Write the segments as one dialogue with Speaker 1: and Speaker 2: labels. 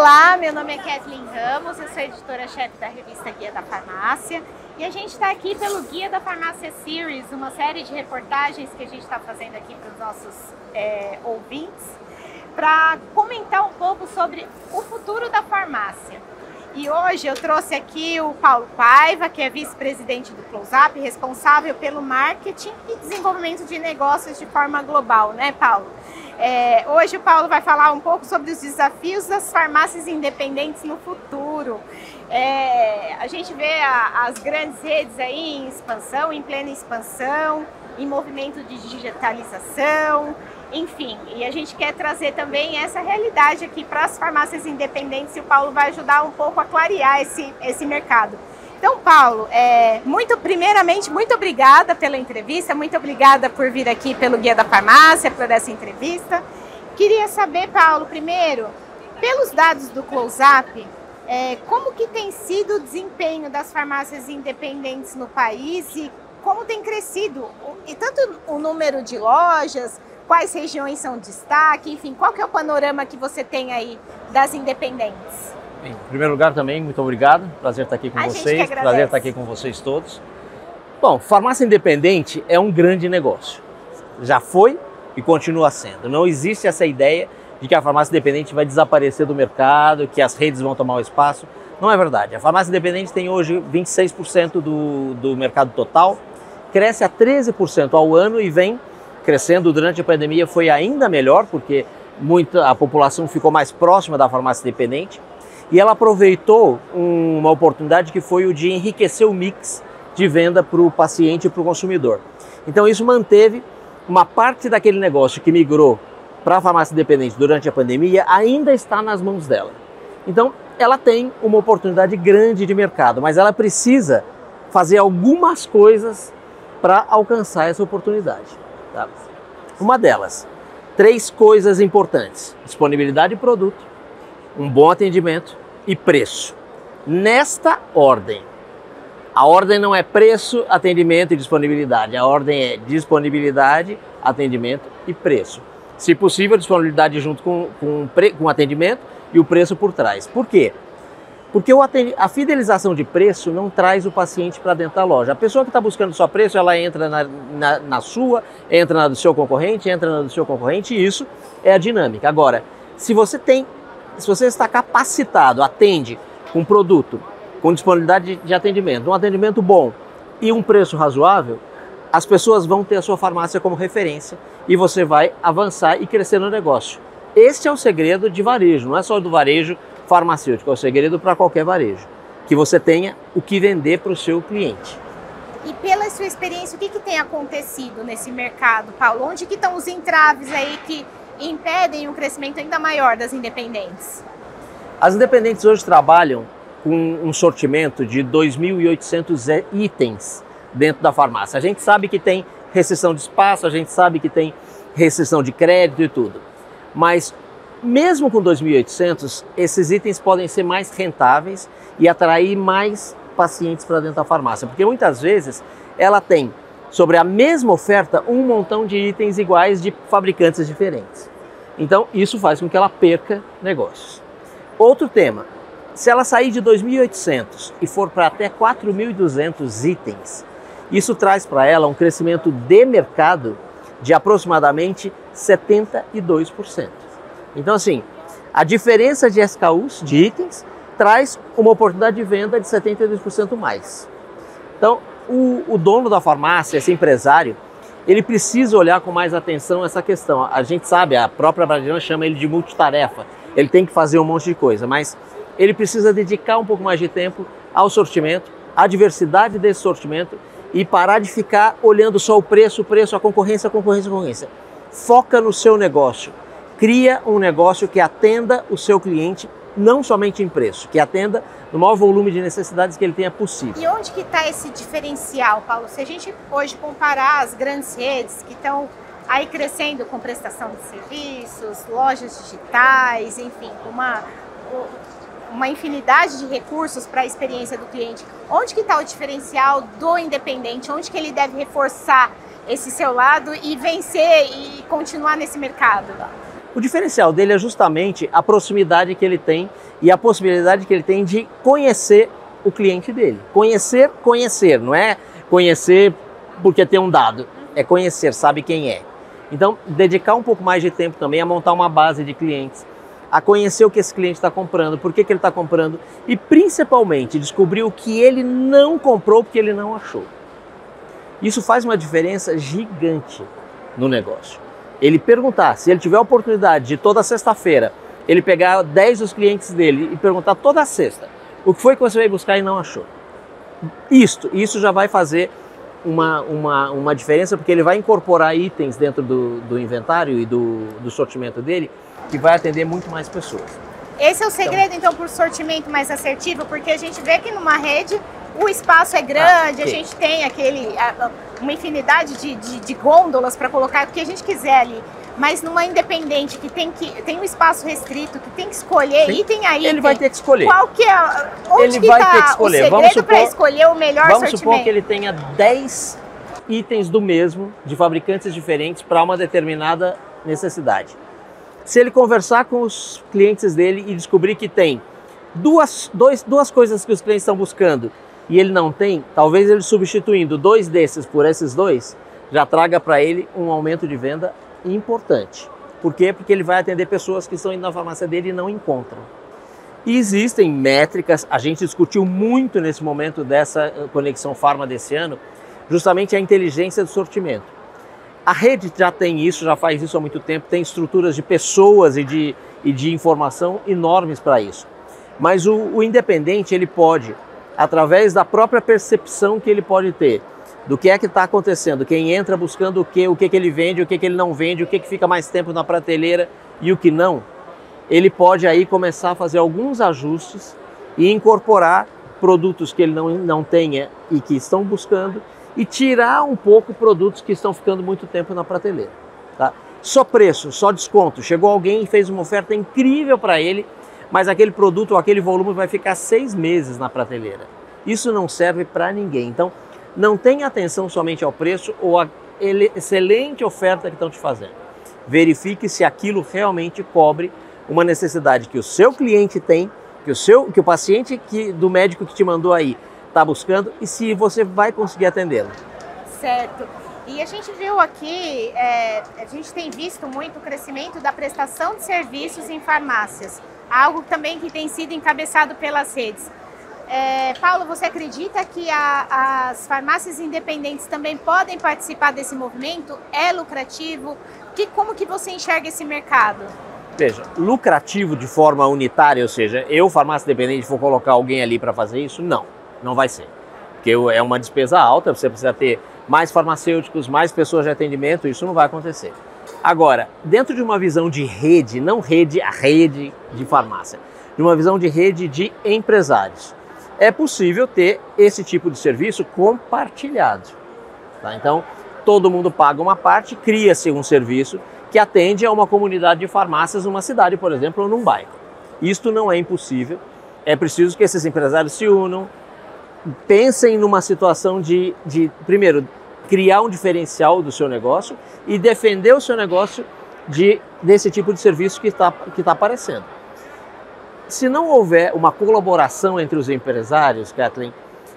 Speaker 1: Olá, meu nome é Kathleen Ramos, eu sou editora-chefe da revista Guia da Farmácia e a gente está aqui pelo Guia da Farmácia Series, uma série de reportagens que a gente está fazendo aqui para os nossos ouvintes, para comentar um pouco sobre o futuro da farmácia. E hoje eu trouxe aqui o Paulo Paiva, que é vice-presidente do Close-Up, responsável pelo marketing e desenvolvimento de negócios de forma global, né, Paulo? Hoje o Paulo vai falar um pouco sobre os desafios das farmácias independentes no futuro. A gente vê as grandes redes aí em expansão, em plena expansão, em movimento de digitalização, enfim. E a gente quer trazer também essa realidade aqui para as farmácias independentes e o Paulo vai ajudar um pouco a clarear esse mercado. Então, Paulo, primeiramente, muito obrigada pela entrevista, muito obrigada por vir aqui pelo Guia da Farmácia, por essa entrevista. Queria saber, Paulo, primeiro, pelos dados do Close-Up, como que tem sido o desempenho das farmácias independentes no país e como tem crescido, e tanto o número de lojas, quais regiões são destaque, enfim, qual que é o panorama que você tem aí das independentes?
Speaker 2: Em primeiro lugar também, muito obrigado, prazer estar aqui com vocês, prazer estar aqui com vocês todos. Bom, farmácia independente é um grande negócio, já foi e continua sendo. Não existe essa ideia de que a farmácia independente vai desaparecer do mercado, que as redes vão tomar o espaço, não é verdade. A farmácia independente tem hoje 26% do mercado total, cresce a 13% ao ano e vem crescendo durante a pandemia, foi ainda melhor, porque a população ficou mais próxima da farmácia independente. E ela aproveitou uma oportunidade que foi o de enriquecer o mix de venda para o paciente e para o consumidor. Então isso manteve uma parte daquele negócio que migrou para a farmácia independente durante a pandemia, ainda está nas mãos dela. Então ela tem uma oportunidade grande de mercado, mas ela precisa fazer algumas coisas para alcançar essa oportunidade. Tá? Uma delas, 3 coisas importantes: disponibilidade de produto, um bom atendimento e preço. Nesta ordem. A ordem não é preço, atendimento e disponibilidade. A ordem é disponibilidade, atendimento e preço. Se possível, disponibilidade junto com atendimento e o preço por trás. Por quê? Porque a fidelização de preço não traz o paciente para dentro da loja. A pessoa que está buscando só preço, ela entra na sua, entra na do seu concorrente, entra na do seu concorrente, e isso é a dinâmica. Agora, se você está capacitado, atende com produto, com disponibilidade de atendimento, um atendimento bom e um preço razoável, as pessoas vão ter a sua farmácia como referência e você vai avançar e crescer no negócio. Este é o segredo de varejo, não é só do varejo farmacêutico, é o segredo para qualquer varejo, que você tenha o que vender para o seu cliente.
Speaker 1: E pela sua experiência, o que tem acontecido nesse mercado, Paulo? Onde que estão os entraves aí que impedem um crescimento ainda maior das independentes?
Speaker 2: As independentes hoje trabalham com um sortimento de 2.800 itens dentro da farmácia. A gente sabe que tem restrição de espaço, a gente sabe que tem restrição de crédito e tudo. Mas mesmo com 2.800, esses itens podem ser mais rentáveis e atrair mais pacientes para dentro da farmácia. Porque muitas vezes ela tem, sobre a mesma oferta, um montão de itens iguais de fabricantes diferentes. Então, isso faz com que ela perca negócios. Outro tema, se ela sair de 2.800 e for para até 4.200 itens, isso traz para ela um crescimento de mercado de aproximadamente 72%. Então, assim, a diferença de SKUs, de itens, traz uma oportunidade de venda de 72% mais. Então, o dono da farmácia, esse empresário, ele precisa olhar com mais atenção essa questão. A gente sabe, a própria Brasília chama ele de multitarefa. Ele tem que fazer um monte de coisa, mas ele precisa dedicar um pouco mais de tempo ao sortimento, à diversidade desse sortimento e parar de ficar olhando só o preço, a concorrência. Foca no seu negócio. Cria um negócio que atenda o seu cliente, não somente em preço, que atenda no maior volume de necessidades que ele tenha possível.
Speaker 1: E onde que está esse diferencial, Paulo? Se a gente hoje comparar as grandes redes que estão aí crescendo com prestação de serviços, lojas digitais, enfim, uma infinidade de recursos para a experiência do cliente, onde que está o diferencial do independente? Onde que ele deve reforçar esse seu lado e vencer e continuar nesse mercado?
Speaker 2: O diferencial dele é justamente a proximidade que ele tem e a possibilidade que ele tem de conhecer o cliente dele. Conhecer, não é conhecer porque tem um dado, é conhecer, sabe quem é. Então, dedicar um pouco mais de tempo também a montar uma base de clientes, a conhecer o que esse cliente está comprando, por que ele está comprando e principalmente descobrir o que ele não comprou porque ele não achou. Isso faz uma diferença gigante no negócio. Ele perguntar, se ele tiver a oportunidade de toda sexta-feira, ele pegar 10 dos clientes dele e perguntar toda sexta, o que foi que você veio buscar e não achou? Isso já vai fazer uma diferença, porque ele vai incorporar itens dentro do inventário e do sortimento dele, que vai atender muito mais pessoas.
Speaker 1: Esse é o segredo, então, para o sortimento mais assertivo, porque a gente vê que numa rede o espaço é grande, a gente tem uma infinidade de gôndolas para colocar o que a gente quiser ali. Mas numa independente que tem um espaço restrito, que tem que escolher item a item,
Speaker 2: ele vai ter que escolher.
Speaker 1: Qual que é, onde ele vai ter que escolher. O segredo para escolher o melhor sortimento?
Speaker 2: Vamos supor que ele tenha 10 itens do mesmo, de fabricantes diferentes, para uma determinada necessidade. Se ele conversar com os clientes dele e descobrir que tem duas coisas que os clientes estão buscando e ele não tem, talvez ele substituindo 2 desses por esses 2, já traga para ele um aumento de venda importante. Por quê? Porque ele vai atender pessoas que estão indo na farmácia dele e não encontram. E existem métricas, a gente discutiu muito nesse momento dessa Conexão Farma desse ano, justamente a inteligência do sortimento. A rede já tem isso, já faz isso há muito tempo, tem estruturas de pessoas e de informação enormes para isso. Mas o independente, ele pode, através da própria percepção que ele pode ter, do que é que está acontecendo, quem entra buscando o que ele vende, o que ele não vende, o que fica mais tempo na prateleira e o que não, ele pode aí começar a fazer alguns ajustes e incorporar produtos que ele não tenha e que estão buscando e tirar um pouco produtos que estão ficando muito tempo na prateleira. Tá? Só preço, só desconto. Chegou alguém e fez uma oferta incrível para ele, mas aquele produto ou aquele volume vai ficar 6 meses na prateleira. Isso não serve para ninguém. Então, não tenha atenção somente ao preço ou à excelente oferta que estão te fazendo. Verifique se aquilo realmente cobre uma necessidade que o seu cliente tem, que o paciente do médico que te mandou aí está buscando e se você vai conseguir atendê-lo.
Speaker 1: Certo. E a gente viu aqui, a gente tem visto muito o crescimento da prestação de serviços em farmácias, algo também que tem sido encabeçado pelas redes. Paulo, você acredita que as farmácias independentes também podem participar desse movimento? É lucrativo? Como que você enxerga esse mercado?
Speaker 2: Veja, lucrativo de forma unitária, ou seja, eu, farmácia independente, vou colocar alguém ali para fazer isso? Não vai ser. Porque é uma despesa alta, você precisa ter mais farmacêuticos, mais pessoas de atendimento, isso não vai acontecer. Agora, dentro de uma visão de rede, não a rede de farmácia, de uma visão de rede de empresários, é possível ter esse tipo de serviço compartilhado. Tá? Então, todo mundo paga uma parte, cria-se um serviço que atende a uma comunidade de farmácias numa cidade, por exemplo, ou num bairro. Isto não é impossível, é preciso que esses empresários se unam, pensem numa situação de primeiro, criar um diferencial do seu negócio e defender o seu negócio desse tipo de serviço que está aparecendo. Se não houver uma colaboração entre os empresários, Kathleen,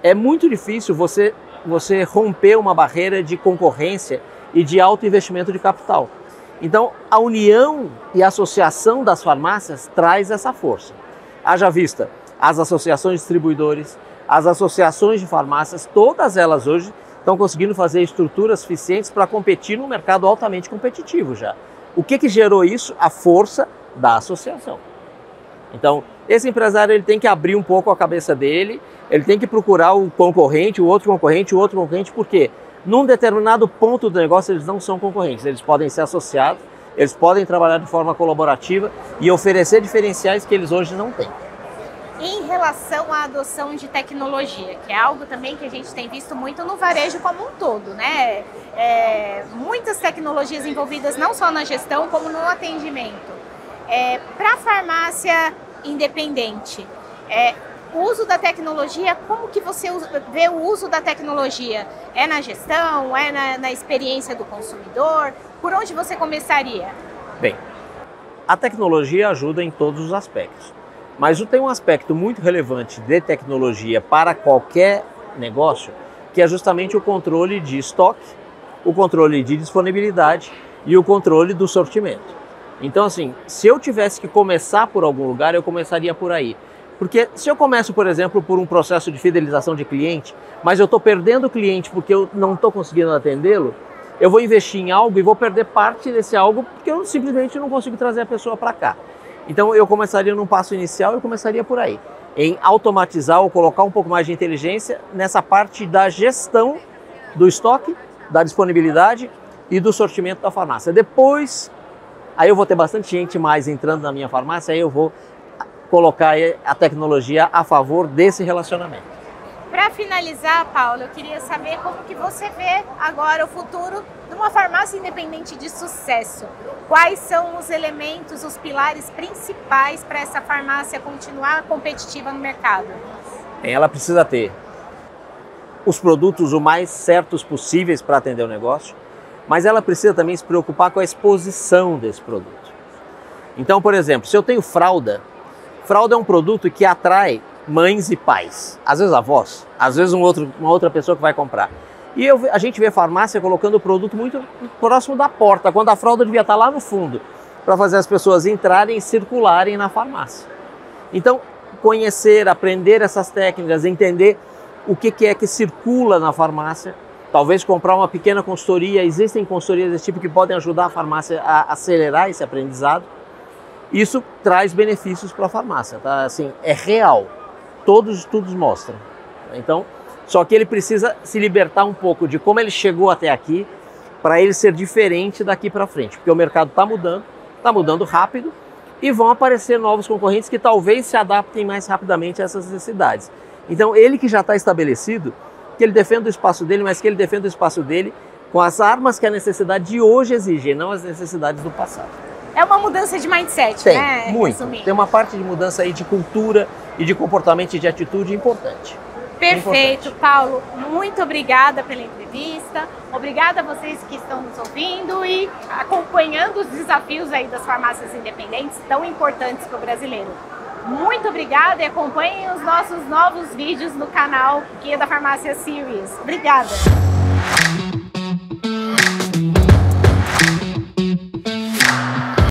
Speaker 2: é muito difícil você romper uma barreira de concorrência e de alto investimento de capital. Então, a união e a associação das farmácias traz essa força. Haja vista as associações de distribuidores, as associações de farmácias, todas elas hoje estão conseguindo fazer estruturas suficientes para competir num mercado altamente competitivo já. O que gerou isso? A força da associação. Então, esse empresário ele tem que abrir um pouco a cabeça dele, ele tem que procurar o concorrente, o outro concorrente, porque num determinado ponto do negócio eles não são concorrentes, eles podem ser associados, eles podem trabalhar de forma colaborativa e oferecer diferenciais que eles hoje não têm.
Speaker 1: Em relação à adoção de tecnologia, que é algo também que a gente tem visto muito no varejo como um todo, né? Muitas tecnologias envolvidas não só na gestão, como no atendimento. Para a farmácia independente, o uso da tecnologia, como que você vê o uso da tecnologia? É na gestão? É na experiência do consumidor? Por onde você começaria?
Speaker 2: Bem, A tecnologia ajuda em todos os aspectos, mas tem um aspecto muito relevante de tecnologia para qualquer negócio, que é justamente o controle de estoque, o controle de disponibilidade e o controle do sortimento. Então, assim, se eu tivesse que começar por algum lugar, eu começaria por aí. Porque se eu começo, por exemplo, por um processo de fidelização de cliente, mas eu estou perdendo o cliente porque eu não estou conseguindo atendê-lo, eu vou investir em algo e vou perder parte desse algo porque eu simplesmente não consigo trazer a pessoa para cá. Então eu começaria num passo inicial, eu começaria por aí, em automatizar ou colocar um pouco mais de inteligência nessa parte da gestão do estoque, da disponibilidade e do sortimento da farmácia. Depois, aí eu vou ter bastante gente mais entrando na minha farmácia, aí eu vou colocar a tecnologia a favor desse relacionamento.
Speaker 1: Para finalizar, Paulo, eu queria saber como que você vê agora o futuro de uma farmácia independente de sucesso. Quais são os elementos, os pilares principais para essa farmácia continuar competitiva no mercado?
Speaker 2: Ela precisa ter os produtos o mais certos possíveis para atender o negócio, mas ela precisa também se preocupar com a exposição desse produto. Então, por exemplo, se eu tenho fralda é um produto que atrai mães e pais, às vezes avós, às vezes uma outra pessoa que vai comprar. E a gente vê farmácia colocando o produto muito próximo da porta, quando a fralda devia estar lá no fundo, para fazer as pessoas entrarem e circularem na farmácia. Então, conhecer, aprender essas técnicas, entender o que é que circula na farmácia, talvez comprar uma pequena consultoria, existem consultorias desse tipo que podem ajudar a farmácia a acelerar esse aprendizado. Isso traz benefícios para a farmácia, tá? Assim, é real. Todos os estudos mostram. Então, só que ele precisa se libertar um pouco de como ele chegou até aqui para ele ser diferente daqui para frente, porque o mercado está mudando rápido e vão aparecer novos concorrentes que talvez se adaptem mais rapidamente a essas necessidades. Então, ele que já está estabelecido, que ele defenda o espaço dele, mas que ele defenda o espaço dele com as armas que a necessidade de hoje exige, não as necessidades do passado.
Speaker 1: É uma mudança de mindset,
Speaker 2: tem,
Speaker 1: né?
Speaker 2: Muito.
Speaker 1: Resumindo.
Speaker 2: Tem uma parte de mudança aí de cultura e de comportamento e de atitude importante.
Speaker 1: Perfeito, importante. Paulo. Muito obrigada pela entrevista. Obrigada a vocês que estão nos ouvindo e acompanhando os desafios aí das farmácias independentes tão importantes para o brasileiro. Muito obrigada e acompanhem os nossos novos vídeos no canal Guia da Farmácia Series. Obrigada.